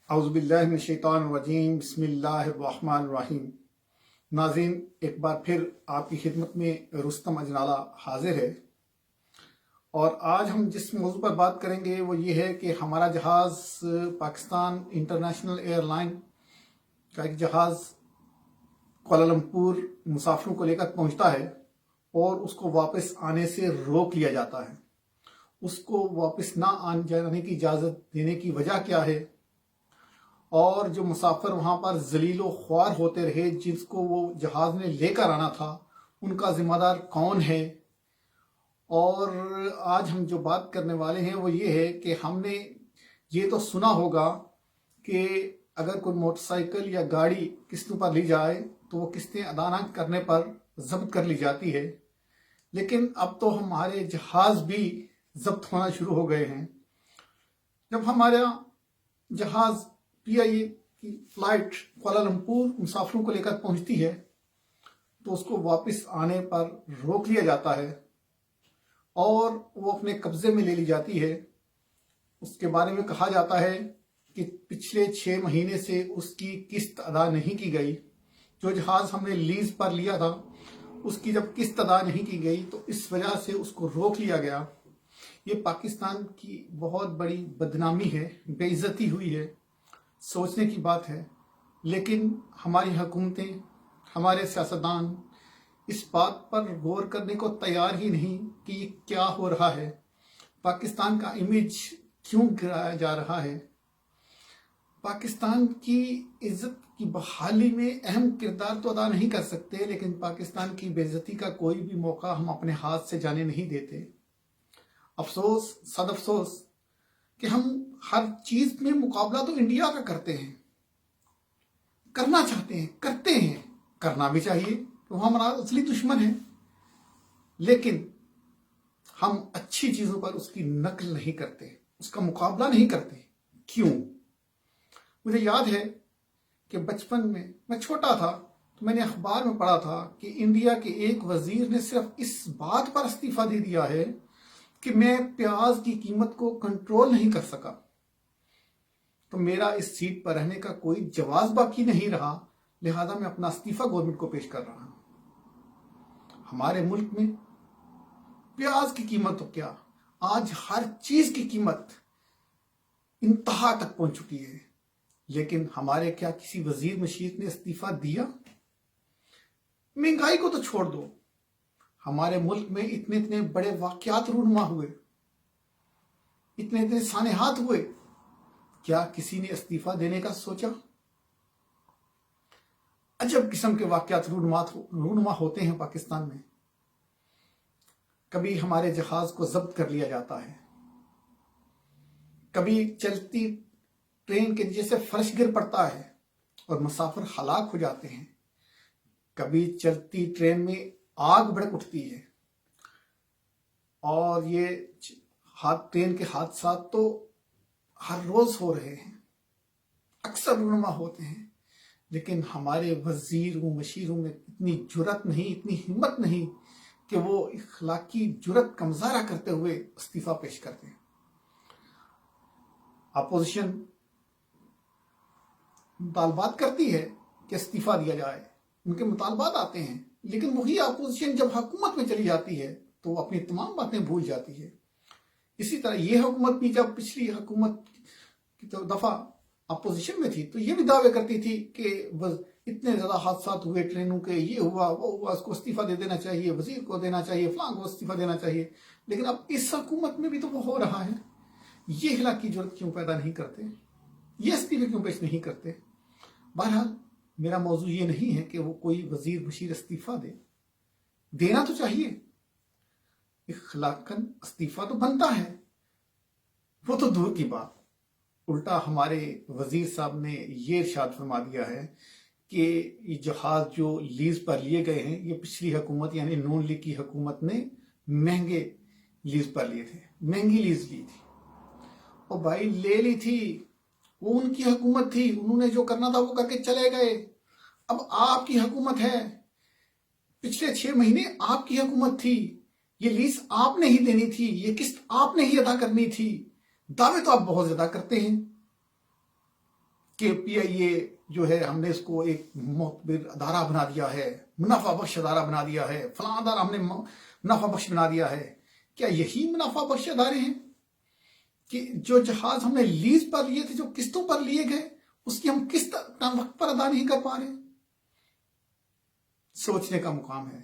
اعوذ باللہ من الشیطان الرجیم بسم اللہ الرحمن الرحیم۔ ناظرین، ایک بار پھر آپ کی خدمت میں رستم اجنالہ حاضر ہے، اور آج ہم جس موضوع پر بات کریں گے وہ یہ ہے کہ ہمارا جہاز پاکستان انٹرنیشنل ایئر لائن کا ایک جہاز کوالالمپور مسافروں کو لے کر پہنچتا ہے اور اس کو واپس آنے سے روک لیا جاتا ہے۔ اس کو واپس نہ آنے جانے کی اجازت دینے کی وجہ کیا ہے، اور جو مسافر وہاں پر ذلیل و خوار ہوتے رہے جس کو وہ جہاز نے لے کر آنا تھا، ان کا ذمہ دار کون ہے۔ اور آج ہم جو بات کرنے والے ہیں وہ یہ ہے کہ ہم نے یہ تو سنا ہوگا کہ اگر کوئی موٹر سائیکل یا گاڑی قسطوں پر لی جائے تو وہ قسطیں ادا نہ کرنے پر ضبط کر لی جاتی ہے، لیکن اب تو ہمارے جہاز بھی ضبط ہونا شروع ہو گئے ہیں۔ جب ہمارا جہاز پی آئی اے کی فلائٹ کوالالمپور مسافروں کو لے کر پہنچتی ہے تو اس کو واپس آنے پر روک لیا جاتا ہے اور وہ اپنے قبضے میں لے لی جاتی ہے۔ اس کے بارے میں کہا جاتا ہے کہ پچھلے 6 مہینے سے اس کی قسط ادا نہیں کی گئی۔ جو جہاز ہم نے لیز پر لیا تھا اس کی جب قسط ادا نہیں کی گئی تو اس وجہ سے اس کو روک لیا گیا۔ یہ پاکستان کی بہت بڑی بدنامی ہے، بے عزتی ہوئی ہے، سوچنے کی بات ہے، لیکن ہماری حکومتیں، ہمارے سیاستدان اس بات پر غور کرنے کو تیار ہی نہیں کہ یہ کیا ہو رہا ہے، پاکستان کا امیج کیوں گرایا جا رہا ہے۔ پاکستان کی عزت کی بحالی میں اہم کردار تو ادا نہیں کر سکتے، لیکن پاکستان کی بے عزتی کا کوئی بھی موقع ہم اپنے ہاتھ سے جانے نہیں دیتے۔ افسوس، صد افسوس کہ ہم ہر چیز میں مقابلہ تو انڈیا کا کرتے ہیں، کرنا چاہتے ہیں، کرتے ہیں، کرنا بھی چاہیے، وہ ہمارا اصلی دشمن ہے، لیکن ہم اچھی چیزوں پر اس کی نقل نہیں کرتے، اس کا مقابلہ نہیں کرتے۔ کیوں؟ مجھے یاد ہے کہ بچپن میں چھوٹا تھا تو میں نے اخبار میں پڑھا تھا کہ انڈیا کے ایک وزیر نے صرف اس بات پر استعفیٰ دے دیا ہے کہ میں پیاز کی قیمت کو کنٹرول نہیں کر سکا، تو میرا اس سیٹ پر رہنے کا کوئی جواز باقی نہیں رہا، لہذا میں اپنا استعفیٰ گورنمنٹ کو پیش کر رہا ہوں۔ ہمارے ملک میں پیاز کی قیمت تو کیا، آج ہر چیز کی قیمت انتہا تک پہنچ چکی ہے، لیکن ہمارے کیا کسی وزیر مشیر نے استعفیٰ دیا؟ مہنگائی کو تو چھوڑ دو، ہمارے ملک میں اتنے بڑے واقعات رونما ہوئے، اتنے سانحات ہوئے، کیا کسی نے استعفیٰ دینے کا سوچا؟ عجب قسم کے واقعات رونما ہوتے ہیں پاکستان میں۔ کبھی ہمارے جہاز کو ضبط کر لیا جاتا ہے، کبھی چلتی ٹرین کے نیچے سے فرش گر پڑتا ہے اور مسافر ہلاک ہو جاتے ہیں، کبھی چلتی ٹرین میں آگ بھڑک اٹھتی ہے، اور یہ ٹرین کے حادثات تو ہر روز ہو رہے ہیں، اکثر رونما ہوتے ہیں، لیکن ہمارے وزیروں مشیروں میں اتنی جرأت نہیں، اتنی ہمت نہیں کہ وہ اخلاقی جرأت کا مظاہرہ کرتے ہوئے استعفیٰ پیش کرتے ہیں۔ اپوزیشن مطالبات کرتی ہے کہ استعفیٰ دیا جائے، ان کے مطالبات آتے ہیں، لیکن وہی اپوزیشن جب حکومت میں چلی جاتی ہے تو وہ اپنی تمام باتیں بھول جاتی ہے۔ اسی طرح یہ حکومت بھی جب پچھلی حکومت کی دفعہ اپوزیشن میں تھی تو یہ بھی دعوے کرتی تھی کہ اتنے زیادہ حادثات ہوئے ٹرینوں کے، یہ ہوا وہ ہوا، اس کو استعفیٰ دے دینا چاہیے، وزیر کو دینا چاہیے، فلاں کو استعفیٰ دینا چاہیے، لیکن اب اس حکومت میں بھی تو وہ ہو رہا ہے۔ یہ اخلاقی جرأت کیوں پیدا نہیں کرتے، یہ استعفے کیوں پیش نہیں کرتے؟ بہرحال میرا موضوع یہ نہیں ہے کہ وہ کوئی وزیر مشیر استعفیٰ دے، دینا تو چاہیے، اخلاقاً استعفیٰ تو بنتا ہے، وہ تو دور کی بات۔ الٹا ہمارے وزیر صاحب نے یہ ارشاد فرما دیا ہے کہ یہ جہاز جو لیز پر لیے گئے ہیں یہ پچھلی حکومت یعنی نون لیگ کی حکومت نے مہنگے لیز پر لیے تھے، مہنگی لیز لی تھی، اور بھائی لے لی تھی، وہ ان کی حکومت تھی، انہوں نے جو کرنا تھا وہ کر کے چلے گئے، اب آپ کی حکومت ہے، پچھلے 6 مہینے آپ کی حکومت تھی، یہ لیز آپ نے ہی دینی تھی، یہ قسط آپ نے ہی ادا کرنی تھی، دعوے تو آپ بہت زیادہ کرتے ہیں، کہ پی آئی اے جو ہے ہم نے اس کو ایک معتبر ادارہ بنا دیا ہے، منافع بخش ادارہ بنا دیا ہے، فلاں ادارہ ہم نے منافع بخش بنا دیا ہے. کیا یہی منافع بخش ادارے ہیں کہ جو جہاز ہم نے لیز پر لیے تھے، جو قسطوں پر لیے گئے، اس کی ہم قسط وقت پر ادا نہیں کر پا رہے؟ سوچنے کا مقام ہے.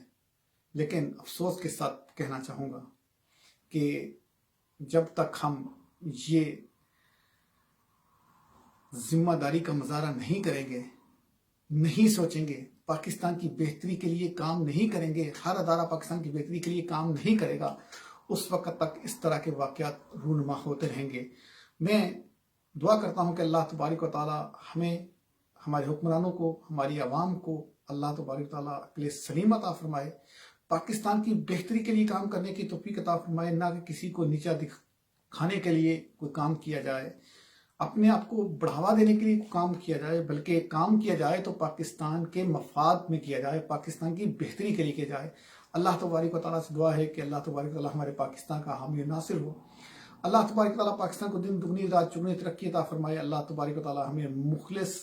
لیکن افسوس کے ساتھ کہنا چاہوں گا کہ جب تک ہم یہ ذمہ داری کا مظاہرہ نہیں کریں گے، نہیں سوچیں گے، پاکستان کی بہتری کے لیے کام نہیں کریں گے، ہر ادارہ پاکستان کی بہتری کے لیے کام نہیں کرے گا، اس وقت تک اس طرح کے واقعات رونما ہوتے رہیں گے. میں دعا کرتا ہوں کہ اللہ تبارک و تعالی ہمیں، ہمارے حکمرانوں کو، ہماری عوام کو اللہ تبارک و تعالی عقل سلیم عطا فرمائے، پاکستان کی بہتری کے لیے کام کرنے کی توفیق عطا فرمائے، نہ کہ کسی کو نیچا دکھانے کے لیے کوئی کام کیا جائے، اپنے آپ کو بڑھاوا دینے کے لیے کام کیا جائے، بلکہ کام کیا جائے تو پاکستان کے مفاد میں کیا جائے، پاکستان کی بہتری کے لیے کیا جائے. اللہ تبارک و تعالیٰ سے دعا ہے کہ اللہ تبارک و تعالیٰ ہمارے پاکستان کا حامی و ناصر ہو. اللہ تبارک و تعالیٰ پاکستان کو دن دگنی رات چگنی ترقی عطا فرمائے. اللہ تبارک و تعالیٰ ہمیں مخلص،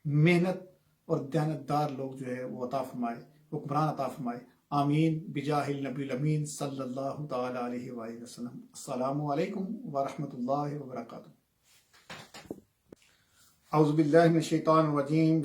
محنت اور دیانتدار لوگ جو ہے وہ عطا فرمائے، حکمران عطا فرمائے. آمین بجاہ النبی الامین صلی اللہ تعالی علیہ وآلہ وسلم. السلام علیکم ورحمۃ اللہ وبرکاتہ. اعوذ باللہ من الشیطان الرجیم.